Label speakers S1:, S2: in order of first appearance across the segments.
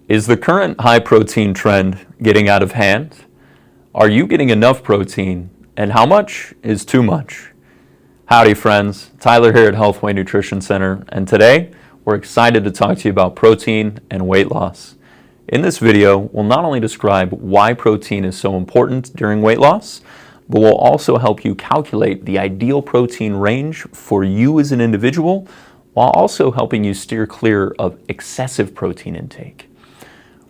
S1: Is the current high protein trend getting out of hand? Are you getting enough protein? And how much is too much? Howdy friends, Tyler here at Healthway Nutrition Center, and today we're excited to talk to you about protein and weight loss. In this video, we'll not only describe why protein is so important during weight loss, but we'll also help you calculate the ideal protein range for you as an individual, while also helping you steer clear of excessive protein intake.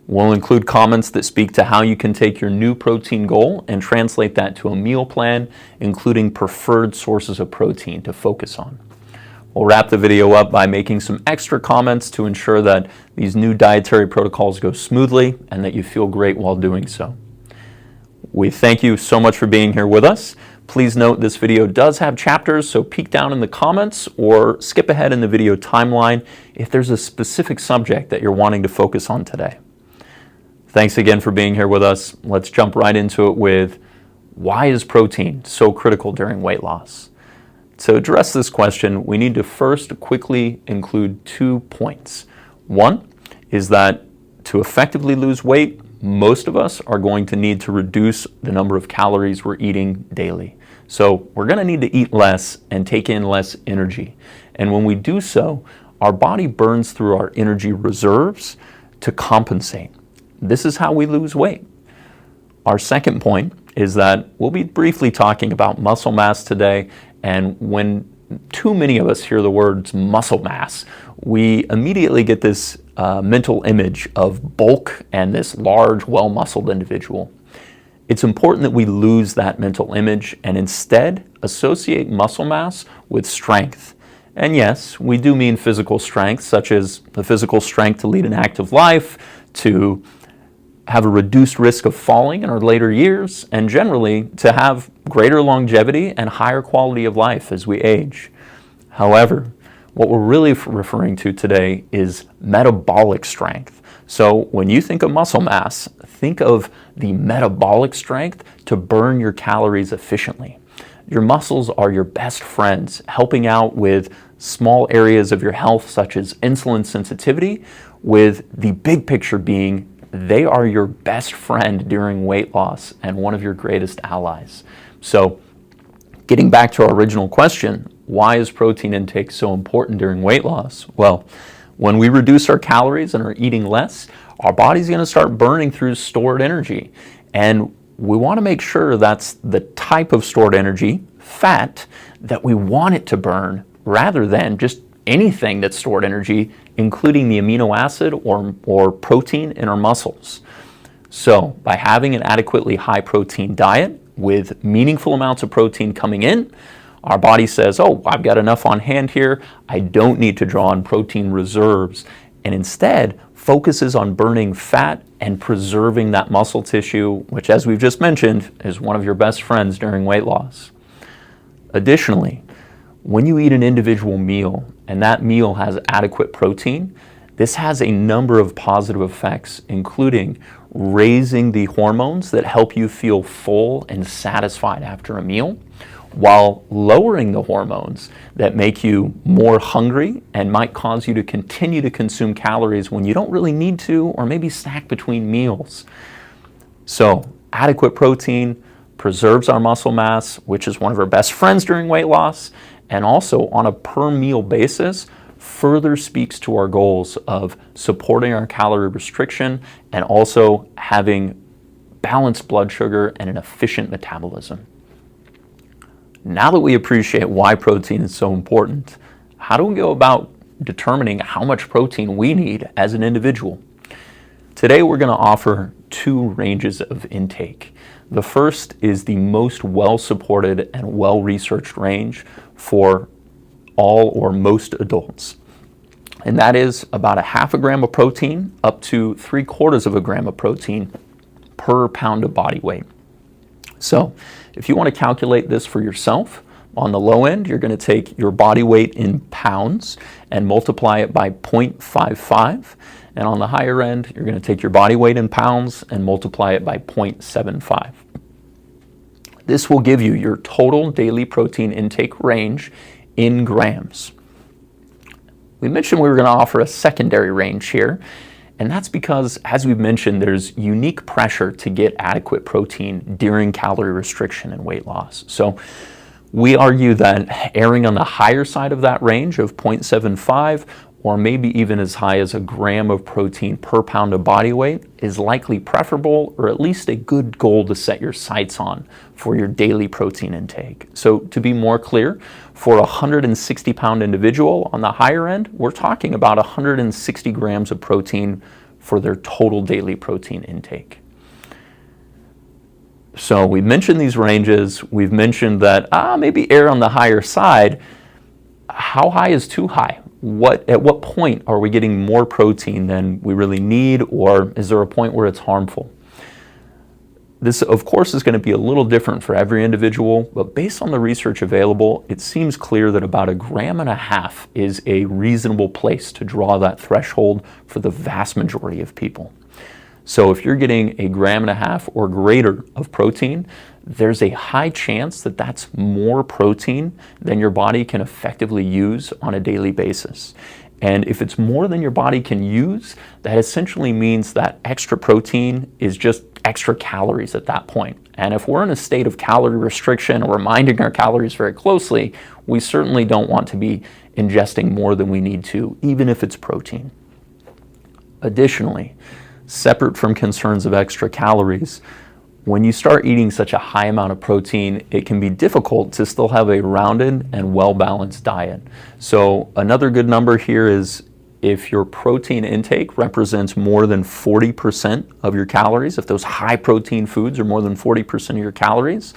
S1: We'll include comments that speak to how you can take your new protein goal and translate that to a meal plan, including preferred sources of protein to focus on. We'll wrap the video up by making some extra comments to ensure that these new dietary protocols go smoothly and that you feel great while doing so. We thank you so much for being here with us. Please note this video does have chapters, so peek down in the comments or skip ahead in the video timeline if there's a specific subject that you're wanting to focus on today. Thanks again for being here with us. Let's jump right into it with why is protein so critical during weight loss? To address this question, we need to first quickly include 2 points. One is that to effectively lose weight, most of us are going to need to reduce the number of calories we're eating daily. So we're going to need to eat less and take in less energy. And when we do so, our body burns through our energy reserves to compensate. This is how we lose weight. Our second point is that we'll be briefly talking about muscle mass today, and when too many of us hear the words muscle mass, we immediately get this mental image of bulk and this large, well-muscled individual. It's important that we lose that mental image and instead associate muscle mass with strength. And yes, we do mean physical strength, such as the physical strength to lead an active life, to have a reduced risk of falling in our later years, and generally to have greater longevity and higher quality of life as we age. However, what we're really referring to today is metabolic strength. So when you think of muscle mass, think of the metabolic strength to burn your calories efficiently. Your muscles are your best friends, helping out with small areas of your health such as insulin sensitivity, with the big picture being they are your best friend during weight loss and one of your greatest allies. So getting back to our original question, why is protein intake so important during weight loss? Well, when we reduce our calories and are eating less, our body's going to start burning through stored energy. And we want to make sure that's the type of stored energy, fat, that we want it to burn rather than just anything that's stored energy, including the amino acid or protein in our muscles. So by having an adequately high protein diet with meaningful amounts of protein coming in, our body says, oh, I've got enough on hand here. I don't need to draw on protein reserves, and instead focuses on burning fat and preserving that muscle tissue, which, as we've just mentioned, is one of your best friends during weight loss. Additionally, when you eat an individual meal and that meal has adequate protein, this has a number of positive effects, including raising the hormones that help you feel full and satisfied after a meal, while lowering the hormones that make you more hungry and might cause you to continue to consume calories when you don't really need to, or maybe snack between meals. So adequate protein preserves our muscle mass, which is one of our best friends during weight loss, and also on a per meal basis further speaks to our goals of supporting our calorie restriction and also having balanced blood sugar and an efficient metabolism. Now that we appreciate why protein is so important, how do we go about determining how much protein we need as an individual? Today we're going to offer 2 ranges of intake. The first is the most well-supported and well-researched range for all or most adults. And that is about 1/2 gram of protein up to 3/4 gram of protein per pound of body weight. So if you want to calculate this for yourself, on the low end, you're going to take your body weight in pounds and multiply it by 0.55. And on the higher end, you're going to take your body weight in pounds and multiply it by 0.75. This will give you your total daily protein intake range in grams. We mentioned we were going to offer a secondary range here, And that's because, as we've mentioned, there's unique pressure to get adequate protein during calorie restriction and weight loss. So we argue that erring on the higher side of that range of 0.75 or maybe even as high as a gram of protein per pound of body weight is likely preferable, or at least a good goal to set your sights on for your daily protein intake. So to be more clear, for a 160-pound individual on the higher end, we're talking about 160 grams of protein for their total daily protein intake. So we've mentioned these ranges. We've mentioned that maybe err on the higher side. How high is too high? At what point are we getting more protein than we really need, or is there a point where it's harmful? This, of course, is going to be a little different for every individual, but based on the research available, it seems clear that about 1.5 grams is a reasonable place to draw that threshold for the vast majority of people. So if you're getting 1.5 grams or greater of protein, there's a high chance that that's more protein than your body can effectively use on a daily basis. And if it's more than your body can use, that essentially means that extra protein is just extra calories at that point. And if we're in a state of calorie restriction or we're minding our calories very closely, we certainly don't want to be ingesting more than we need to, even if it's protein. Additionally, separate from concerns of extra calories, when you start eating such a high amount of protein, it can be difficult to still have a rounded and well-balanced diet. So another good number here is if your protein intake represents more than 40% of your calories, if those high protein foods are more than 40% of your calories,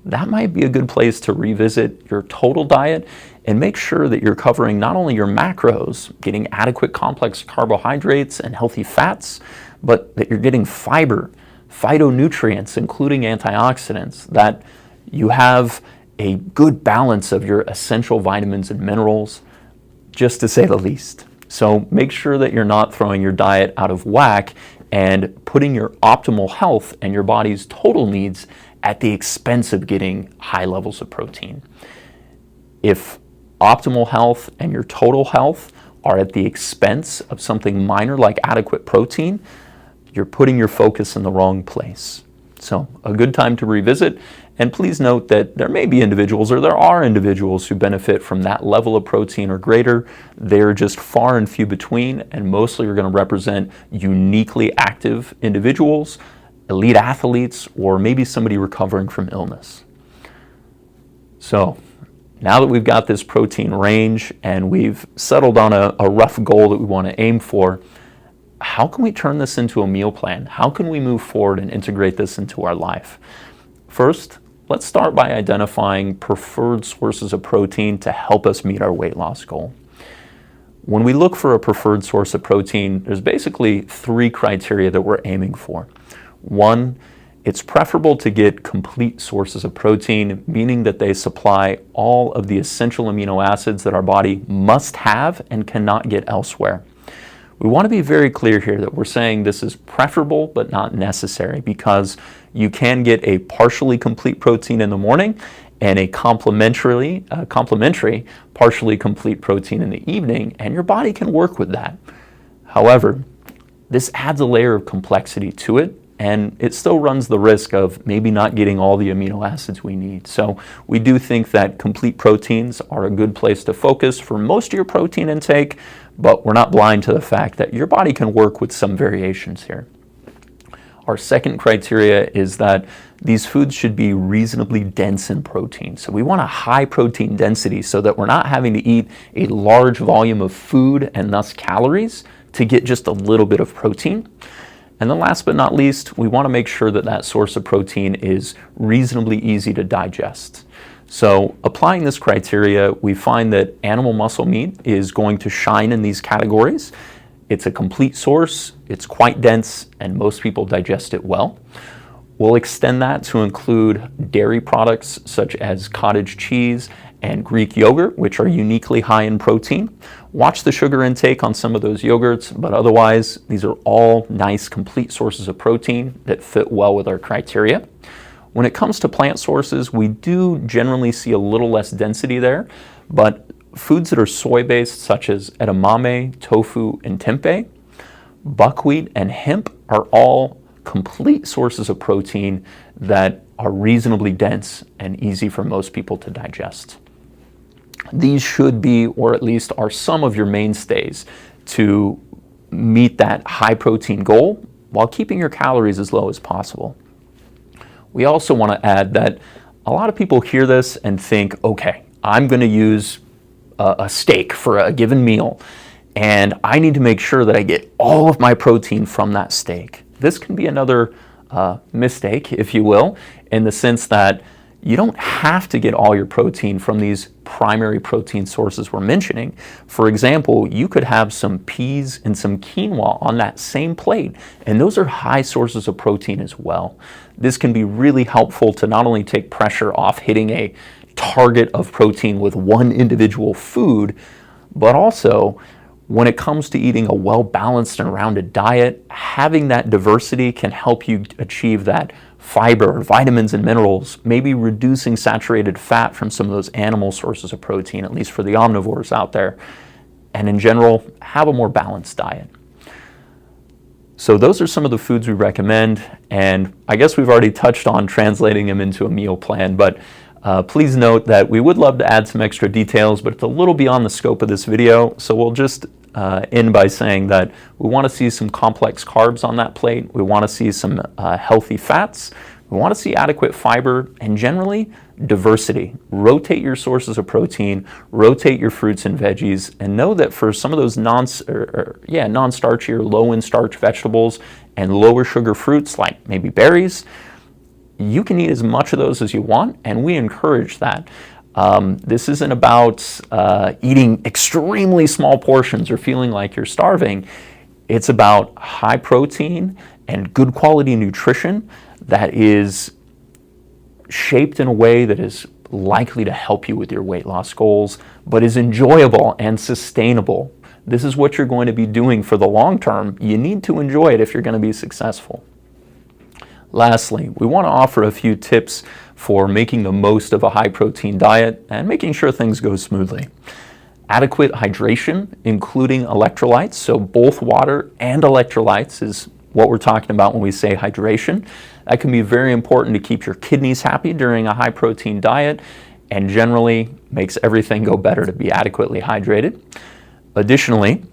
S1: that might be a good place to revisit your total diet and make sure that you're covering not only your macros, getting adequate complex carbohydrates and healthy fats, but that you're getting fiber, phytonutrients, including antioxidants, that you have a good balance of your essential vitamins and minerals, just to say the least. So make sure that you're not throwing your diet out of whack and putting your optimal health and your body's total needs at the expense of getting high levels of protein. If optimal health and your total health are at the expense of something minor like adequate protein, you're putting your focus in the wrong place. So a good time to revisit, and please note that there may be individuals, or there are individuals, who benefit from that level of protein or greater. They're just far and few between, and mostly are going to represent uniquely active individuals, elite athletes, or maybe somebody recovering from illness. So now that we've got this protein range and we've settled on a rough goal that we want to aim for, how can we turn this into a meal plan? How can we move forward and integrate this into our life? First, let's start by identifying preferred sources of protein to help us meet our weight loss goal. When we look for a preferred source of protein, there's basically 3 criteria that we're aiming for. 1, it's preferable to get complete sources of protein, meaning that they supply all of the essential amino acids that our body must have and cannot get elsewhere. We want to be very clear here that we're saying this is preferable but not necessary, because you can get a partially complete protein in the morning and a complementary partially complete protein in the evening, and your body can work with that. However, this adds a layer of complexity to it, and it still runs the risk of maybe not getting all the amino acids we need. So we do think that complete proteins are a good place to focus for most of your protein intake, but we're not blind to the fact that your body can work with some variations here. Our second criteria is that these foods should be reasonably dense in protein. So we want a high protein density so that we're not having to eat a large volume of food and thus calories to get just a little bit of protein. And then last but not least, we want to make sure that that source of protein is reasonably easy to digest. So applying this criteria, we find that animal muscle meat is going to shine in these categories. It's a complete source, it's quite dense, and most people digest it well. We'll extend that to include dairy products such as cottage cheese and Greek yogurt, which are uniquely high in protein. Watch the sugar intake on some of those yogurts, but otherwise, these are all nice, complete sources of protein that fit well with our criteria. When it comes to plant sources, we do generally see a little less density there, but foods that are soy-based, such as edamame, tofu, and tempeh, buckwheat, and hemp are all complete sources of protein that are reasonably dense and easy for most people to digest. These should be, or at least are, some of your mainstays to meet that high protein goal while keeping your calories as low as possible. We also want to add that a lot of people hear this and think, okay, I'm going to use a steak for a given meal, and I need to make sure that I get all of my protein from that steak. This can be another mistake, if you will, in the sense that you don't have to get all your protein from these primary protein sources we're mentioning. For example, you could have some peas and some quinoa on that same plate, and those are high sources of protein as well. This can be really helpful to not only take pressure off hitting a target of protein with one individual food, but also when it comes to eating a well-balanced and rounded diet, having that diversity can help you achieve that fiber, vitamins and minerals, maybe reducing saturated fat from some of those animal sources of protein, at least for the omnivores out there, and in general, have a more balanced diet. So those are some of the foods we recommend, and I guess we've already touched on translating them into a meal plan, but please note that we would love to add some extra details, but it's a little beyond the scope of this video, so we'll just end by saying that we want to see some complex carbs on that plate, we want to see some healthy fats, we want to see adequate fiber, and generally diversity. Rotate your sources of protein, rotate your fruits and veggies, and know that for some of those non-starchy or low in starch vegetables and lower sugar fruits like maybe berries, you can eat as much of those as you want, and we encourage that. This isn't about eating extremely small portions or feeling like you're starving. It's about high protein and good quality nutrition that is shaped in a way that is likely to help you with your weight loss goals, but is enjoyable and sustainable. This is what you're going to be doing for the long term. You need to enjoy it if you're going to be successful. Lastly, we want to offer a few tips for making the most of a high protein diet and making sure things go smoothly. Adequate hydration, including electrolytes, so both water and electrolytes is what we're talking about when we say hydration. That can be very important to keep your kidneys happy during a high protein diet and generally makes everything go better to be adequately hydrated. Additionally,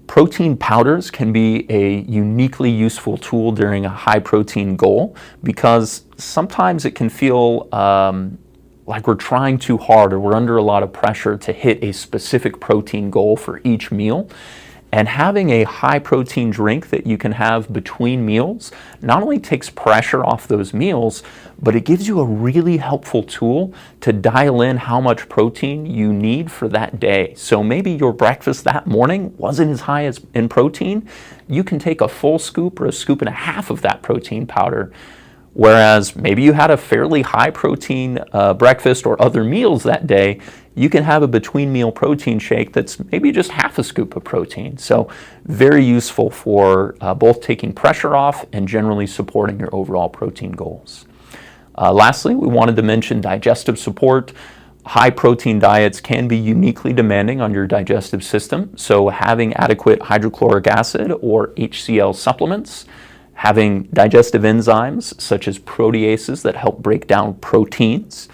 S1: protein powders can be a uniquely useful tool during a high protein goal because sometimes it can feel like we're trying too hard or we're under a lot of pressure to hit a specific protein goal for each meal. And having a high protein drink that you can have between meals not only takes pressure off those meals, but it gives you a really helpful tool to dial in how much protein you need for that day. So maybe your breakfast that morning wasn't as high as in protein. You can take a full scoop or a scoop and a half of that protein powder. Whereas maybe you had a fairly high protein breakfast or other meals that day, you can have a between meal protein shake that's maybe just half a scoop of protein. So very useful for both taking pressure off and generally supporting your overall protein goals. Lastly, we wanted to mention digestive support. High protein diets can be uniquely demanding on your digestive system. So having adequate hydrochloric acid or HCl supplements, having digestive enzymes such as proteases that help break down proteins,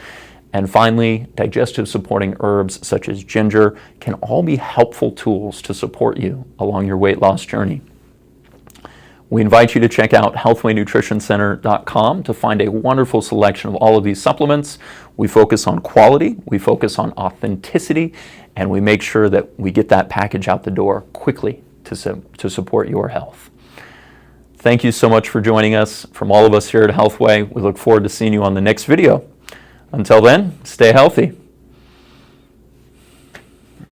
S1: and finally, digestive supporting herbs such as ginger can all be helpful tools to support you along your weight loss journey. We invite you to check out healthwaynutritioncenter.com to find a wonderful selection of all of these supplements. We focus on quality, we focus on authenticity, and we make sure that we get that package out the door quickly to support your health. Thank you so much for joining us. From all of us here at Healthway, we look forward to seeing you on the next video. Until then, stay healthy.